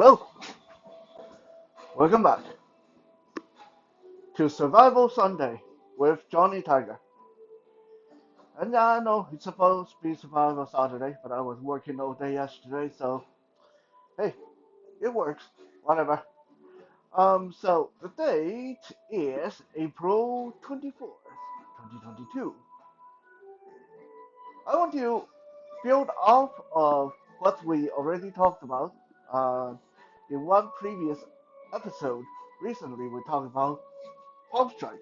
Hello, welcome back to Survival Sunday with Johnny Tiger. And yeah, I know it's supposed to be Survival Saturday, but I was working all day yesterday, so hey, it works. Whatever. So the date is April 24th, 2022. I want to build off of what we already talked about uh, in one previous episode. Recently, we talked about palm strike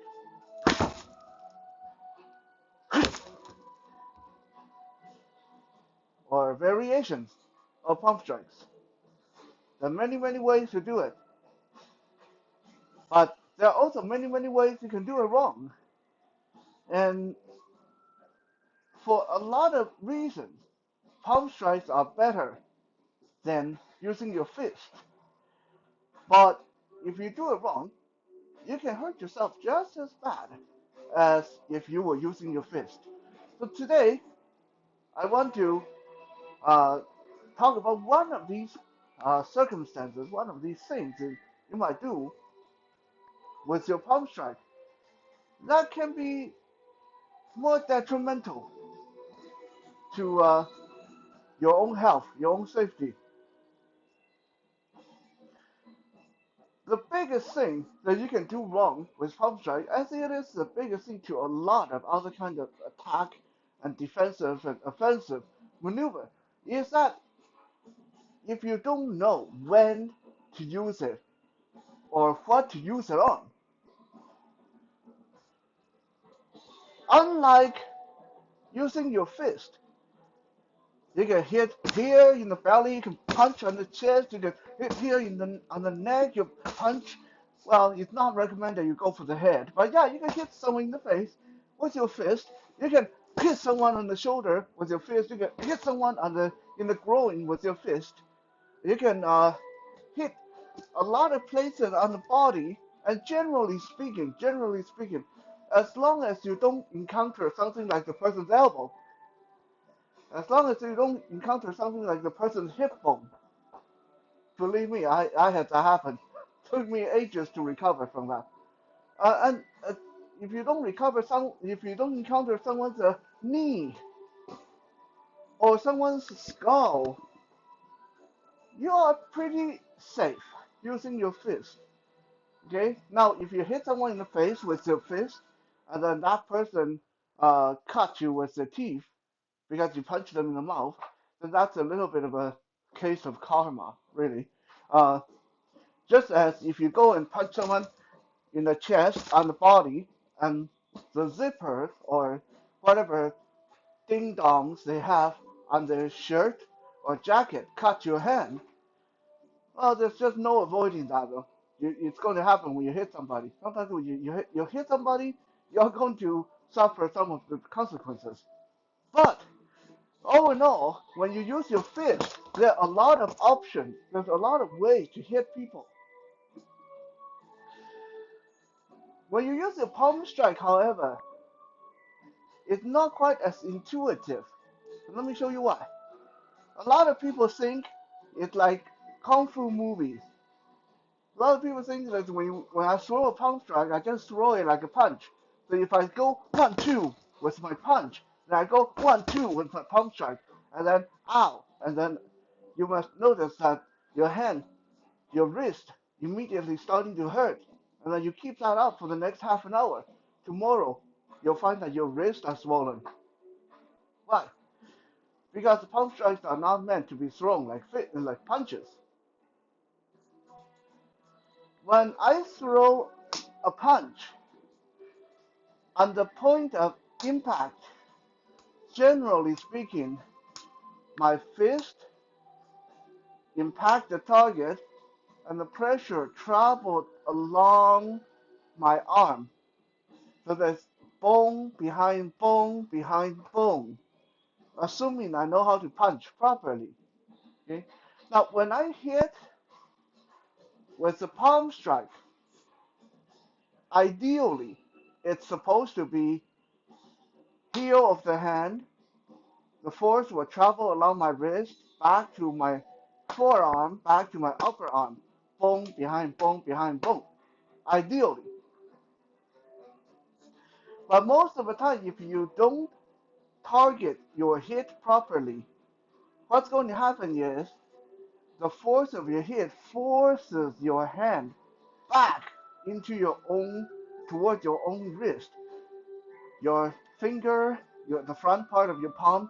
or variations of palm strikes. There are many ways to do it, but there are also many ways you can do it wrong. And for a lot of reasons, palm strikes are better than using your fist. But if you do it wrong, you can hurt yourself just as bad as if you were using your fist. So today, I want to uh, talk about one of these circumstances, one of these things that you might do with your palm strike that can be more detrimental to your own health, your own safety. The biggest thing that you can do wrong with palm strike, as it is the biggest thing to a lot of other kind of attack and defensive and offensive maneuver, is that if you don't know when to use it or what to use it on, unlike using your fist, you can hit here in the belly, you can punch on the chest, you can hit here in the on the neck, you punch. Well, it's not recommended you go for the head, but yeah, you can hit someone in the face with your fist. You can hit someone on the shoulder with your fist. You can hit someone on the in the groin with your fist. You can hit a lot of places on the body. And generally speaking, as long as you don't encounter something like the person's elbow, as long as you don't encounter something like the person's hip bone, believe me, I had that happen. Took me ages to recover from that. And if you don't if you don't encounter someone's knee or someone's skull, you are pretty safe using your fist. Okay. Now, if you hit someone in the face with your fist, and then that person cut you with their teeth because you punched them in the mouth, then that's a little bit of a case of karma, really. Uh, just as if you go and punch someone in the chest, on the body, and the zipper or whatever ding dongs they have on their shirt or jacket cut your hand, well, there's just no avoiding that. Though. It's going to happen when you hit somebody. Sometimes when you hit somebody, you're going to suffer some of the consequences. But all in all, when you use your fist, there are a lot of options. There's a lot of ways to hit people. When you use your palm strike, however, it's not quite as intuitive. Let me show you why. A lot of people think it's like kung fu movies. A lot of people think that when I throw a palm strike, I just throw it like a punch. So if I go 1-2 with my punch, then I go 1-2 with my palm strike, and then ow, and then you must notice that your hand, your wrist, immediately starting to hurt, and then you keep that up for the next half an hour. Tomorrow, you'll find that your wrists are swollen. Why? Because the palm strikes are not meant to be thrown like punches. When I throw a punch, on the point of impact, generally speaking, my fist impact the target and the pressure traveled along my arm. So there's bone behind bone, assuming I know how to punch properly. Okay? Now, when I hit with the palm strike, ideally, it's supposed to be heel of the hand. The force will travel along my wrist back to my forearm back to my upper arm. Boom, behind, boom. Ideally. But most of the time, if you don't target your hit properly, what's going to happen is the force of your hit forces your hand back into your own, towards your own wrist. Your finger, the front part of your palm,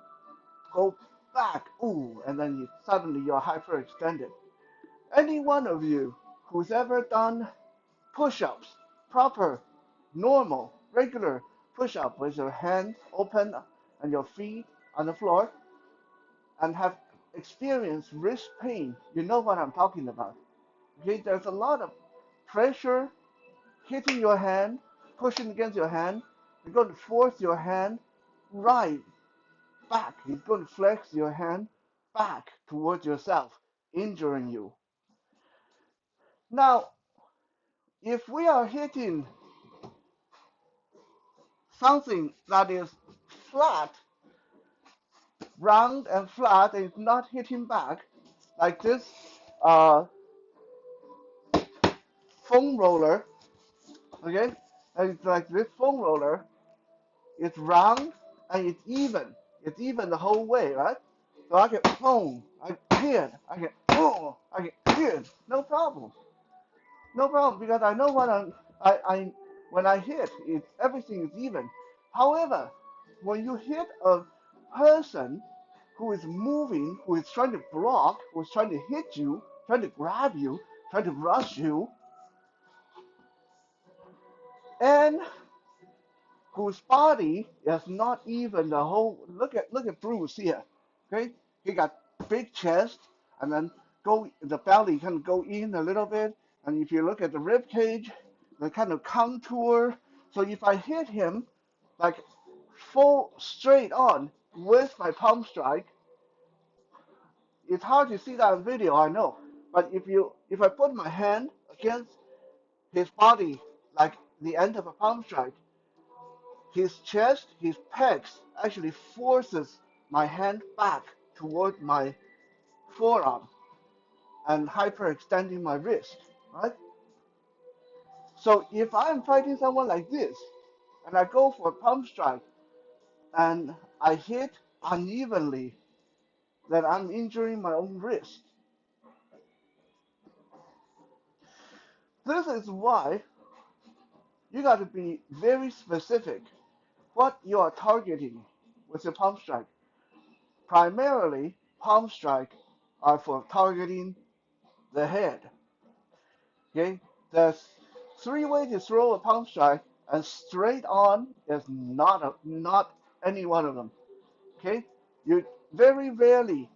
go back, ooh, and then suddenly you're hyperextended. Any one of you who's ever done push-ups, proper, normal, regular push-up with your hands open and your feet on the floor, and have experienced wrist pain, you know what I'm talking about. Okay, there's a lot of pressure hitting your hand, pushing against your hand. You're going to force your hand right back. It's going to flex your hand back towards yourself, injuring you. Now, if we are hitting something that is flat, round and flat, and it's not hitting back, like this uh, foam roller, okay? And it's like this foam roller, it's round and it's even. It's even the whole way, right? So I can boom, I hit, I can boom, I can hit, no problem. No problem because I know what I when I hit, everything is even. However, when you hit a person who is moving, who is trying to block, who is trying to hit you, trying to grab you, trying to rush you, and whose body is not even the whole. Look at Bruce here. Okay, he got big chest, and then the belly kind of go in a little bit, and if you look at the rib cage, the kind of contour. So if I hit him like full straight on with my palm strike, it's hard to see that in video, I know. But if I put my hand against his body like the end of a palm strike, his chest, his pecs actually forces my hand back toward my forearm and hyperextending my wrist, right? So if I'm fighting someone like this and I go for a palm strike and I hit unevenly, then I'm injuring my own wrist. This is why you got to be very specific what you are targeting with your palm strike. Primarily, palm strike are for targeting the head. Okay, there's three ways to throw a palm strike, and straight on is not any one of them. Okay, you very rarely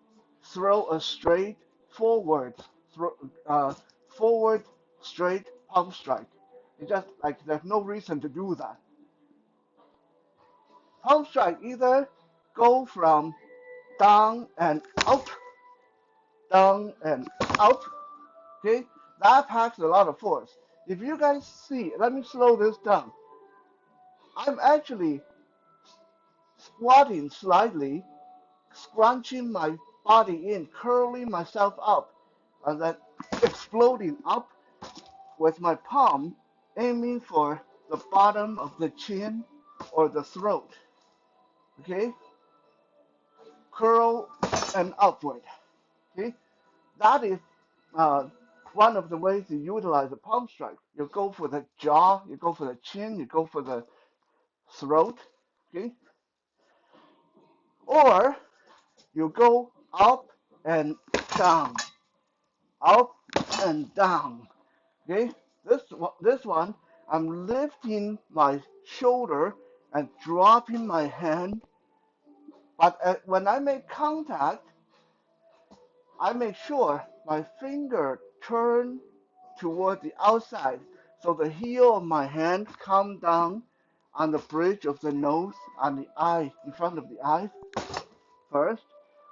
throw a straight forward, throw, uh, forward straight palm strike. It's just like there's no reason to do that. Palm strike either go from down and up, down and up. Okay, that packs a lot of force. If you guys see, let me slow this down. I'm actually squatting slightly, scrunching my body in, curling myself up, and then exploding up with my palm, aiming for the bottom of the chin or the throat. Okay, curl and upward. Okay, that is uh, one of the ways to utilize a palm strike. You go for the jaw, you go for the chin, you go for the throat, okay? Or you go up and down, up and down, okay? This one, I'm lifting my shoulder and dropping my hand, but when I make contact, I make sure my finger turn toward the outside, so the heel of my hand come down on the bridge of the nose, on the eye, in front of the eyes first.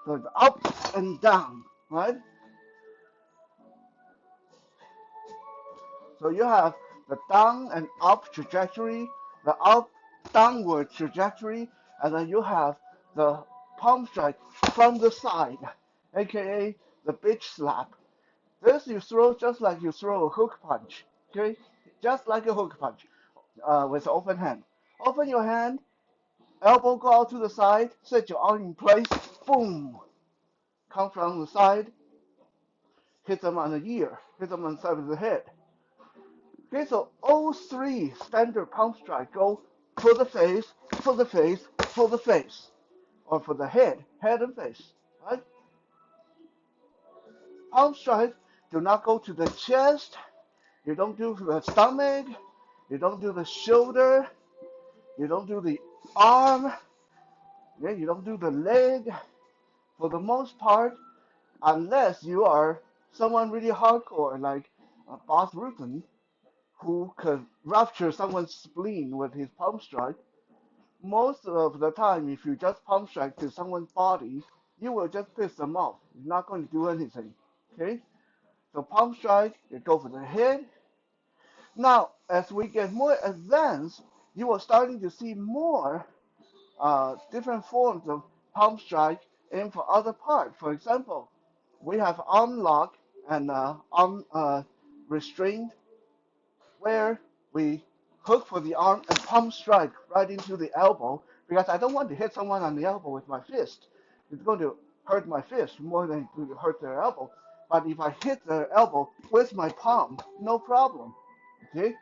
So it's up and down, right? So you have the down and up trajectory, the up downward trajectory, and then you have the palm strike from the side, aka the bitch slap. This you throw just like you throw a hook punch. Okay, just like a hook punch, with open hand. Open your hand, elbow go out to the side, set your arm in place, boom, come from the side, hit them on the ear, hit them on the side of the head. Okay, so all three standard palm strike go for the face, for the face, for the face, or for the head and face. Right? Palm strike do not go to the chest. You don't do the stomach. You don't do the shoulder. You don't do the arm. Yeah, you don't do the leg. For the most part, unless you are someone really hardcore like Boss Rutan, who could rupture someone's spleen with his palm strike, most of the time, if you just palm strike to someone's body, you will just piss them off. You're not going to do anything. Okay? So palm strike, you go for the head. Now, as we get more advanced, you are starting to see more different forms of palm strike and for other parts. For example, we have arm lock and arm restraint where we hook for the arm and palm strike right into the elbow because I don't want to hit someone on the elbow with my fist. It's going to hurt my fist more than it will hurt their elbow. But if I hit their elbow with my palm, no problem. Okay?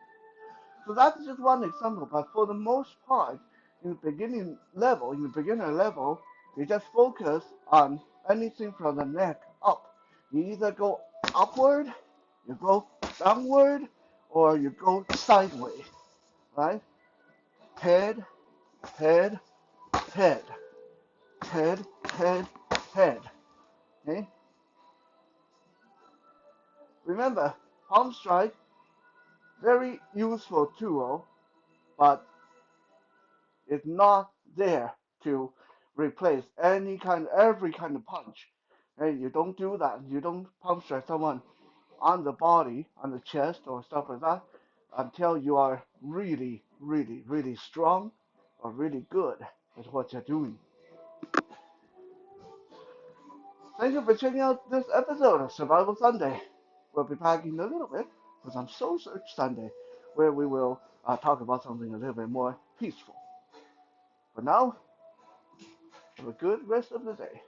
So that's just one example. But for the most part, in the beginner level, you just focus on anything from the neck up. You either go upward, you go downward, or you go sideways, right? Head, head, head, head, head, head. Okay? Remember, palm strike, very useful tool, but it's not there to replace every kind of punch. Hey, you don't do that. You don't palm strike someone on the body, on the chest, or stuff like that until you are really, really, really strong or really good at what you're doing. Thank you for checking out this episode of Survival Sunday. We'll be back in a little bit with some Soul Search Sunday, where we will talk about something a little bit more peaceful. For now, have a good rest of the day.